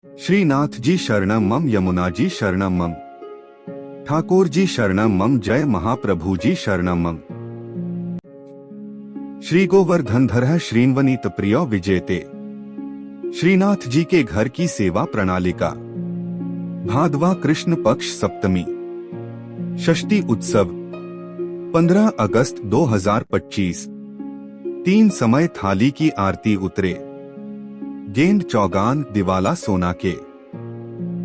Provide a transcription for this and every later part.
श्रीनाथ जी शरणम मम, यमुना जी शरणम मम, ठाकुर जी शरणम मम, जय महाप्रभु जी शरणम मम। श्री गोवर्धनधर श्रीन्वनीत प्रिय विजेते। श्रीनाथ जी के घर की सेवा प्रणालिका। भादवा कृष्ण पक्ष सप्तमी, षष्ठी उत्सव 15 अगस्त 2025। 3 समय थाली की आरती उतरे। गेंद चौगान दिवाला सोना के।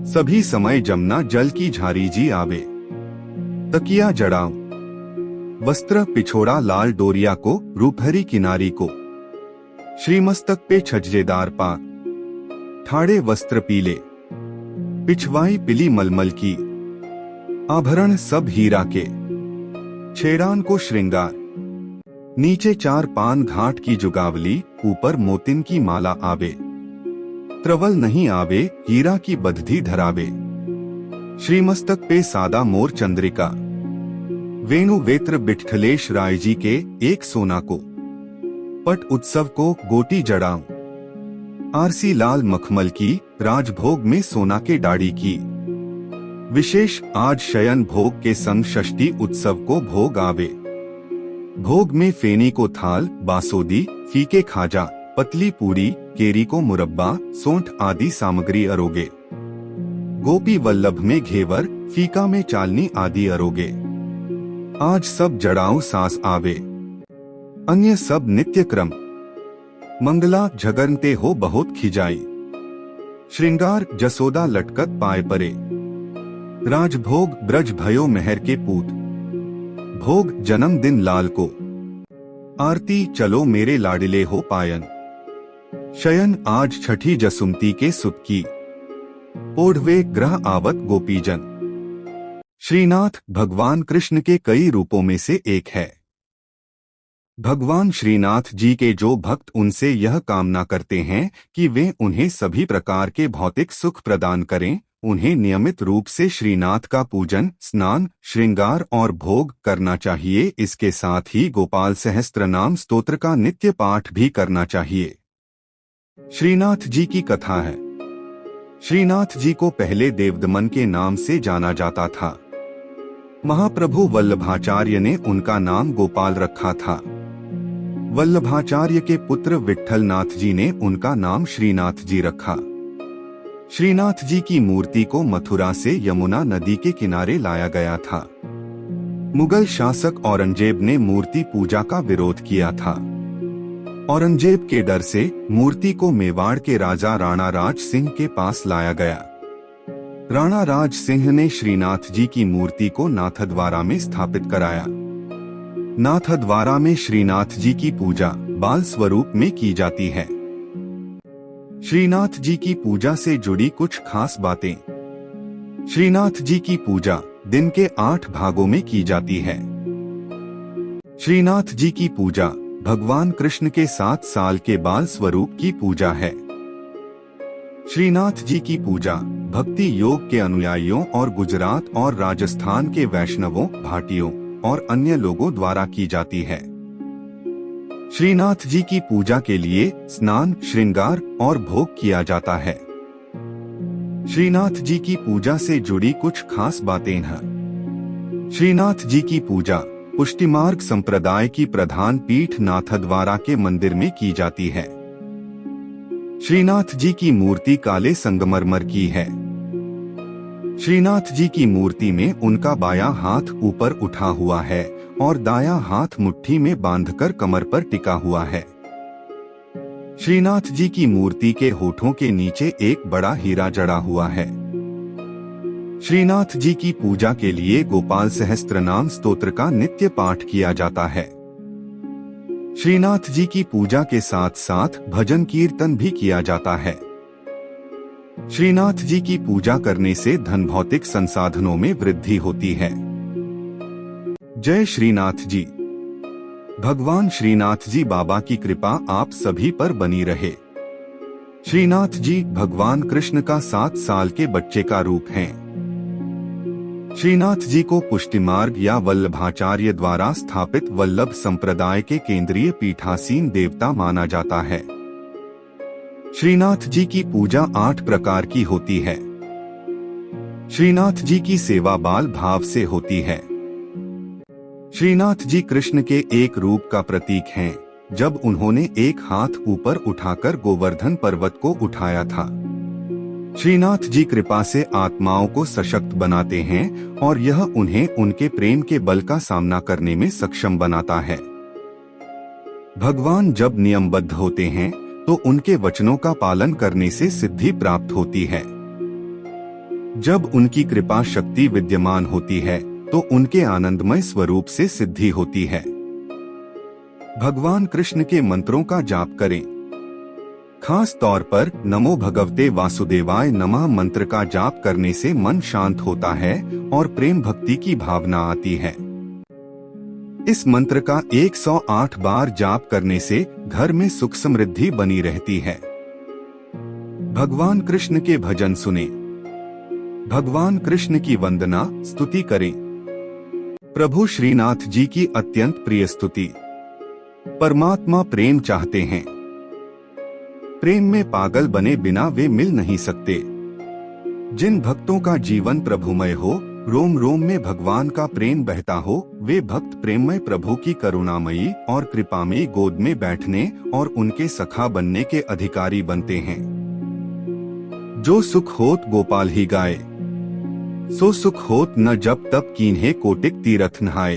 सभी समय जमुना जल की झारी जी आवे। तकिया जड़ाओ, वस्त्र पिछोड़ा लाल डोरिया को, रूपहरी किनारी को। श्रीमस्तक पे छज्जेदार पा, ठाड़े वस्त्र पीले। पिछवाई पिली मलमल की, आभरण सब हीरा के। छेड़ान को श्रृंगार, नीचे 4 पान घाट की जुगावली, ऊपर मोतिन की माला आवे। त्रवल नहीं आवे, हीरा की बधधी धरावे। श्रीमस्तक पे सादा मोर चंद्रिका। वेणु वेत्र बिठलेश राय जी के, एक सोना को। पट उत्सव को गोटी जड़ाऊं, आरसी लाल मखमल की, राजभोग में सोना के डाड़ी की। विशेष आज शयन भोग के संग षष्ठी उत्सव को भोग आवे। भोग में फेनी को थाल, बासोदी, फीके खाजा, पतली पूरी, केरी को मुरब्बा, सोंठ आदि सामग्री अरोगे। गोपी वल्लभ में घेवर, फीका में चालनी आदि अरोगे। आज सब जड़ाऊ सास आवे, अन्य सब नित्य क्रम। मंगला झगरते हो बहुत खिजाई, श्रृंगार जसोदा लटकत पाए परे। राजभोग ब्रज भयो मेहर के पूत, भोग जन्मदिन लाल को। आरती चलो मेरे लाडिले हो पायन, शयन आज छठी जसुमती के सुत की। ओढ़वे ग्रह आवत गोपीजन। श्रीनाथ भगवान कृष्ण के कई रूपों में से एक है। भगवान श्रीनाथ जी के जो भक्त उनसे यह कामना करते हैं कि वे उन्हें सभी प्रकार के भौतिक सुख प्रदान करें, उन्हें नियमित रूप से श्रीनाथ का पूजन, स्नान, श्रृंगार और भोग करना चाहिए। इसके साथ ही गोपाल सहस्त्रनाम स्तोत्र का नित्य पाठ भी करना चाहिए। श्रीनाथ जी की कथा है। श्रीनाथ जी को पहले देवदमन के नाम से जाना जाता था। महाप्रभु वल्लभाचार्य ने उनका नाम गोपाल रखा था। वल्लभाचार्य के पुत्र विट्ठलनाथ जी ने उनका नाम श्रीनाथ जी रखा। श्रीनाथ जी की मूर्ति को मथुरा से यमुना नदी के किनारे लाया गया था। मुगल शासक औरंगजेब ने मूर्ति पूजा का विरोध किया था। औरंगजेब के डर से मूर्ति को मेवाड़ के राजा राणा राज सिंह के पास लाया गया। राणा राज सिंह ने श्रीनाथ जी की मूर्ति को नाथद्वारा में स्थापित कराया। नाथद्वारा में श्रीनाथ जी की पूजा बाल स्वरूप में की जाती है। श्रीनाथ जी की पूजा से जुड़ी कुछ खास बातें। श्रीनाथ जी की पूजा दिन के 8 भागों में की जाती है। श्रीनाथ जी की पूजा भगवान कृष्ण के 7 साल के बाल स्वरूप की पूजा है। श्रीनाथ जी की पूजा भक्ति योग के अनुयायियों और गुजरात और राजस्थान के वैष्णवों, भाटियों और अन्य लोगों द्वारा की जाती है। श्रीनाथ जी की पूजा के लिए स्नान, श्रृंगार और भोग किया जाता है। श्रीनाथ जी की पूजा से जुड़ी कुछ खास बातें हैं। श्रीनाथ जी की पूजा पुष्टिमार्ग संप्रदाय की प्रधान पीठ नाथद्वारा के मंदिर में की जाती है। श्रीनाथ जी की मूर्ति काले संगमरमर की है। श्रीनाथ जी की मूर्ति में उनका बायां हाथ ऊपर उठा हुआ है और दायां हाथ मुट्ठी में बांधकर कमर पर टिका हुआ है। श्रीनाथ जी की मूर्ति के होठों के नीचे एक बड़ा हीरा जड़ा हुआ है। श्रीनाथ जी की पूजा के लिए गोपाल सहस्त्रनाम स्तोत्र का नित्य पाठ किया जाता है। श्रीनाथ जी की पूजा के साथ साथ भजन कीर्तन भी किया जाता है। श्रीनाथ जी की पूजा करने से धन भौतिक संसाधनों में वृद्धि होती है। जय श्रीनाथ जी। भगवान श्रीनाथ जी बाबा की कृपा आप सभी पर बनी रहे। श्रीनाथ जी भगवान कृष्ण का 7 साल के बच्चे का रूप हैं। श्रीनाथ जी को पुष्टिमार्ग या वल्लभाचार्य द्वारा स्थापित वल्लभ संप्रदाय के केंद्रीय पीठासीन देवता माना जाता है। श्रीनाथ जी की पूजा 8 प्रकार की होती है। श्रीनाथ जी की सेवा बाल भाव से होती है। श्रीनाथ जी कृष्ण के एक रूप का प्रतीक हैं, जब उन्होंने एक हाथ ऊपर उठाकर गोवर्धन पर्वत को उठाया था। श्रीनाथ जी कृपा से आत्माओं को सशक्त बनाते हैं और यह उन्हें उनके प्रेम के बल का सामना करने में सक्षम बनाता है। भगवान जब नियमबद्ध होते हैं तो उनके वचनों का पालन करने से सिद्धि प्राप्त होती है। जब उनकी कृपा शक्ति विद्यमान होती है तो उनके आनंदमय स्वरूप से सिद्धि होती है। भगवान कृष्ण के मंत्रों का जाप करें। खास तौर पर नमो भगवते वासुदेवाय नमः मंत्र का जाप करने से मन शांत होता है और प्रेम भक्ति की भावना आती है। इस मंत्र का 108 बार जाप करने से घर में सुख समृद्धि बनी रहती है। भगवान कृष्ण के भजन सुने। भगवान कृष्ण की वंदना स्तुति करें। प्रभु श्रीनाथ जी की अत्यंत प्रिय स्तुति। परमात्मा प्रेम चाहते हैं। प्रेम में पागल बने बिना वे मिल नहीं सकते। जिन भक्तों का जीवन प्रभुमय हो, रोम रोम में भगवान का प्रेम बहता हो, वे भक्त प्रेममय प्रभु की करुणामयी और कृपामयी गोद में बैठने और उनके सखा बनने के अधिकारी बनते हैं। जो सुख होत गोपाल ही गाए, सो सुख होत न जब तब कीन्हे कोटिक तीरथ नहाए।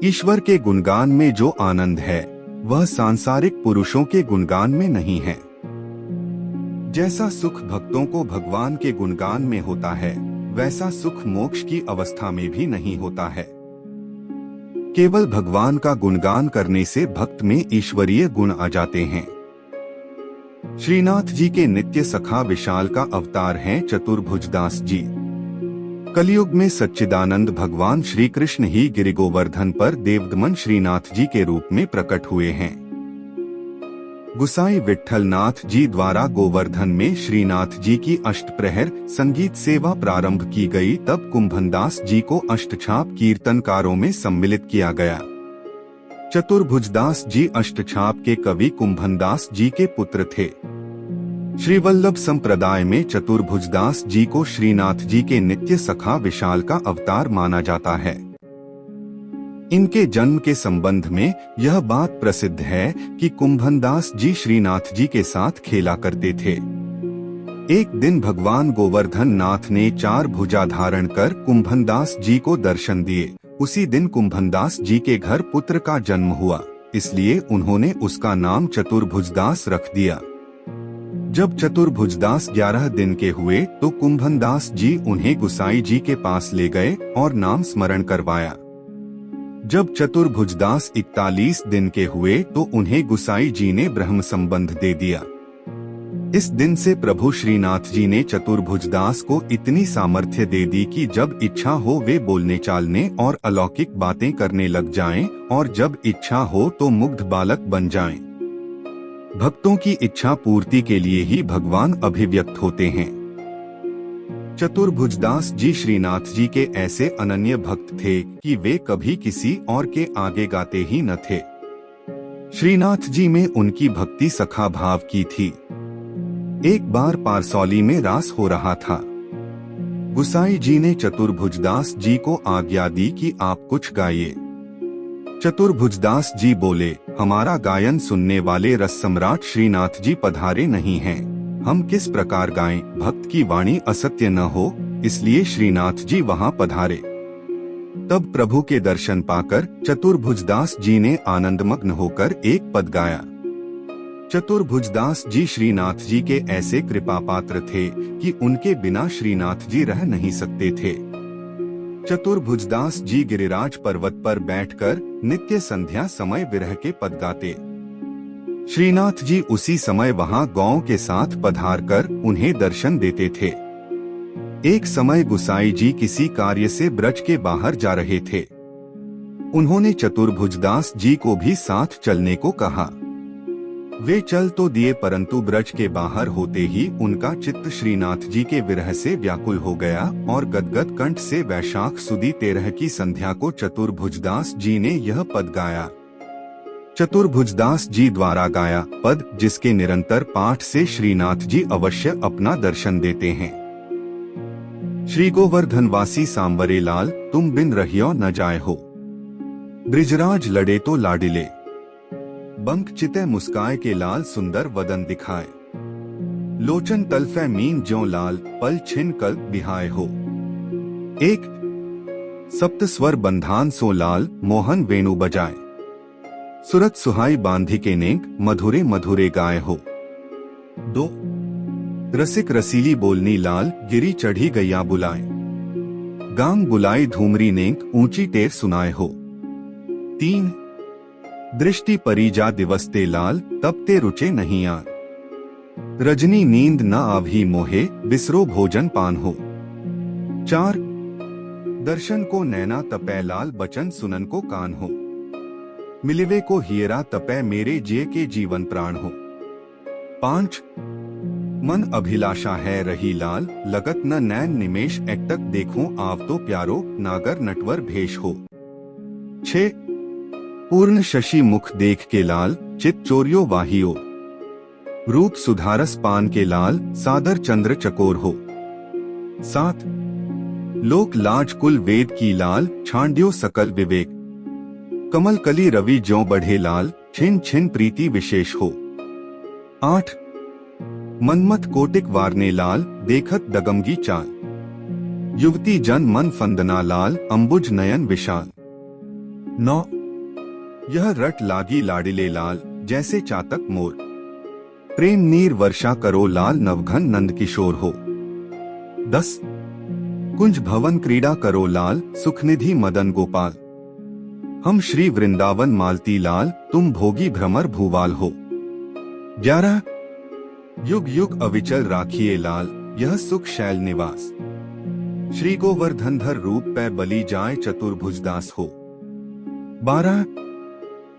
ईश्वर के गुणगान में जो आनंद है वह सांसारिक पुरुषों के गुणगान में नहीं है। जैसा सुख भक्तों को भगवान के गुणगान में होता है, वैसा सुख मोक्ष की अवस्था में भी नहीं होता है। केवल भगवान का गुणगान करने से भक्त में ईश्वरीय गुण आ जाते हैं। श्रीनाथ जी के नित्य सखा विशाल का अवतार हैं चतुर्भुजदास जी। कलयुग में सच्चिदानंद भगवान श्री कृष्ण ही गिरि गोवर्धन पर देवदमन श्रीनाथ जी के रूप में प्रकट हुए हैं। गुसाई विट्ठल नाथ जी द्वारा गोवर्धन में श्रीनाथ जी की अष्टप्रहर संगीत सेवा प्रारंभ की गई, तब कुंभनदास जी को अष्टछाप कीर्तनकारों में सम्मिलित किया गया। चतुर्भुजदास जी अष्टछाप के कवि कुंभनदास जी के पुत्र थे। श्रीवल्लभ संप्रदाय में चतुर्भुजदास जी को श्रीनाथ जी के नित्य सखा विशाल का अवतार माना जाता है। इनके जन्म के संबंध में यह बात प्रसिद्ध है कि कुंभनदास जी श्रीनाथ जी के साथ खेला करते थे। एक दिन भगवान गोवर्धन नाथ ने 4 भुजा धारण कर कुंभनदास जी को दर्शन दिए। उसी दिन कुंभनदास जी के घर पुत्र का जन्म हुआ, इसलिए उन्होंने उसका नाम चतुर्भुजदास रख दिया। जब चतुर्भुजदास 11 दिन के हुए तो कुंभनदास जी उन्हें गुसाई जी के पास ले गए और नाम स्मरण करवाया। जब चतुर्भुजदास 41 दिन के हुए तो उन्हें गुसाई जी ने ब्रह्म संबंध दे दिया। इस दिन से प्रभु श्रीनाथ जी ने चतुर्भुजदास को इतनी सामर्थ्य दे दी कि जब इच्छा हो वे बोलने चालने और अलौकिक बातें करने लग जाएं, और जब इच्छा हो तो मुग्ध बालक बन जाएं। भक्तों की इच्छा पूर्ति के लिए ही भगवान अभिव्यक्त होते हैं। चतुर्भुजदास जी श्रीनाथ जी के ऐसे अनन्य भक्त थे कि वे कभी किसी और के आगे गाते ही न थे। श्रीनाथ जी में उनकी भक्ति सखा भाव की थी। एक बार पारसौली में रास हो रहा था। गुसाई जी ने चतुर्भुजदास जी को आज्ञा दी कि आप कुछ गाइए। चतुर्भुजदास जी बोले, हमारा गायन सुनने वाले रस सम्राट श्रीनाथ जी पधारे नहीं हैं, हम किस प्रकार गाएं, भक्त की वाणी असत्य न हो, इसलिए श्रीनाथ जी वहां पधारे। तब प्रभु के दर्शन पाकर चतुर्भुजदास जी ने आनंदमग्न होकर एक पद गाया। चतुर्भुजदास जी श्रीनाथ जी के ऐसे कृपा पात्र थे कि उनके बिना श्रीनाथ जी रह नहीं सकते थे। चतुर्भुजदास जी गिरिराज पर्वत पर बैठकर नित्य संध्या समय विरह के पद गाते। श्रीनाथ जी उसी समय वहां गौओं के साथ पधार कर उन्हें दर्शन देते थे। एक समय गुसाई जी किसी कार्य से ब्रज के बाहर जा रहे थे। उन्होंने चतुर्भुजदास जी को भी साथ चलने को कहा। वे चल तो दिए, परंतु ब्रज के बाहर होते ही उनका चित्त श्रीनाथ जी के विरह से व्याकुल हो गया और गदगद कंठ से वैशाख सुदी 13 की संध्या को चतुर्भुजदास जी ने यह पद गाया। चतुर्भुजदास जी द्वारा गाया पद, जिसके निरंतर पाठ से श्रीनाथ जी अवश्य अपना दर्शन देते हैं। श्री गोवर्धनवासी सांवरे लाल, तुम बिन रहियो न जाए हो। ब्रिजराज लड़े तो लाडिले, बंक चिते मुस्काए के लाल सुंदर वदन दिखाए। लोचन तलफे मीन ज्यों लाल, पल छिन कल बिहाए हो। एक सप्त स्वर बंधान सो लाल, मोहन वेणु बजाए। सुरत सुहाई बांधी के नेक, मधुरे मधुरे गाए हो। दो रसिक रसीली बोलनी लाल, गिरी चढ़ी गैया बुलाए। गांग बुलाई धूमरी नेक, ऊंची टेर सुनाए हो। तीन दृष्टि परिजा दिवस ते लाल, तब ते रुचे नहीं आन। रजनी नींद न आभी मोहे, बिसरो भोजन पान हो। चार दर्शन को नैना तपै लाल, बचन सुनन को कान हो। मिलिवे को हियरा तपै, मेरे जिये के जीवन प्राण हो। पांच मन अभिलाषा है रही लाल, लगत न नैन निमेश, एकटक देखूं आव तो प्यारो, नागर नटवर भेष हो। छे पूर्ण शशि मुख देख के लाल, चित चोरियो वाहियो। रूप सुधारस पान के लाल, सादर चंद्र चकोर हो। सात लोक लाज कुल वेद की लाल, छांड्यो सकल विवेक। कमल कली रवि ज्यों बढ़े लाल, छिन छिन प्रीति विशेष हो। आठ मनमत कोटिक वारने लाल, देखत दगमगी चाल। युवती जन मन फंदना लाल, अंबुज नयन विशाल। 9 यह रट लागी लाडिले लाल, जैसे चातक मोर। प्रेम नीर वर्षा करो लाल, नवघन नंद किशोर हो। 10 कुंज भवन क्रीड़ा करो लाल, सुखनिधि मदन गोपाल। हम श्री वृंदावन मालती लाल, तुम भोगी भ्रमर भूवाल हो। 11 युग युग अविचल राखिए लाल, यह सुख शैल निवास। श्री गोवर्धनधर रूप पे बलि जाए, चतुर्भुजदास हो। 12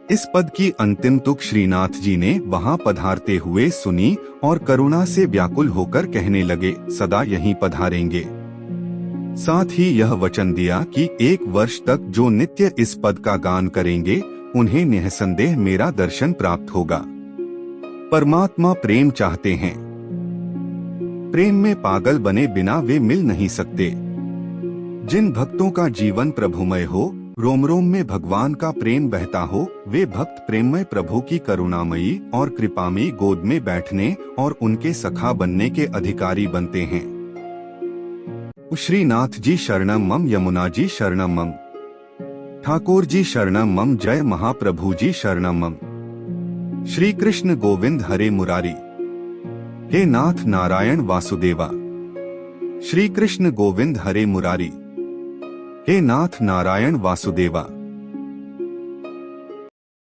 इस पद की अंतिम तुक श्रीनाथ जी ने वहां पधारते हुए सुनी और करुणा से व्याकुल होकर कहने लगे, सदा यहीं पधारेंगे। साथ ही यह वचन दिया कि 1 वर्ष तक जो नित्य इस पद का गान करेंगे, उन्हें निःसंदेह मेरा दर्शन प्राप्त होगा। परमात्मा प्रेम चाहते हैं। प्रेम में पागल बने बिना वे मिल नहीं सकते। जिन भक्तों का जीवन प्रभुमय हो, रोम रोम में भगवान का प्रेम बहता हो, वे भक्त प्रेममय प्रभु की करुणामयी और कृपामयी गोद में बैठने और उनके सखा बनने के अधिकारी बनते हैं। श्रीनाथ जी शरणम मम, यमुना जी शरणम मम, ठाकुर जी शरणम मम, जय महाप्रभु जी शरणम मम। श्री कृष्ण गोविंद हरे मुरारी, हे नाथ नारायण वासुदेवा। श्री कृष्ण गोविंद हरे मुरारी, हे नाथ नारायण वासुदेवा।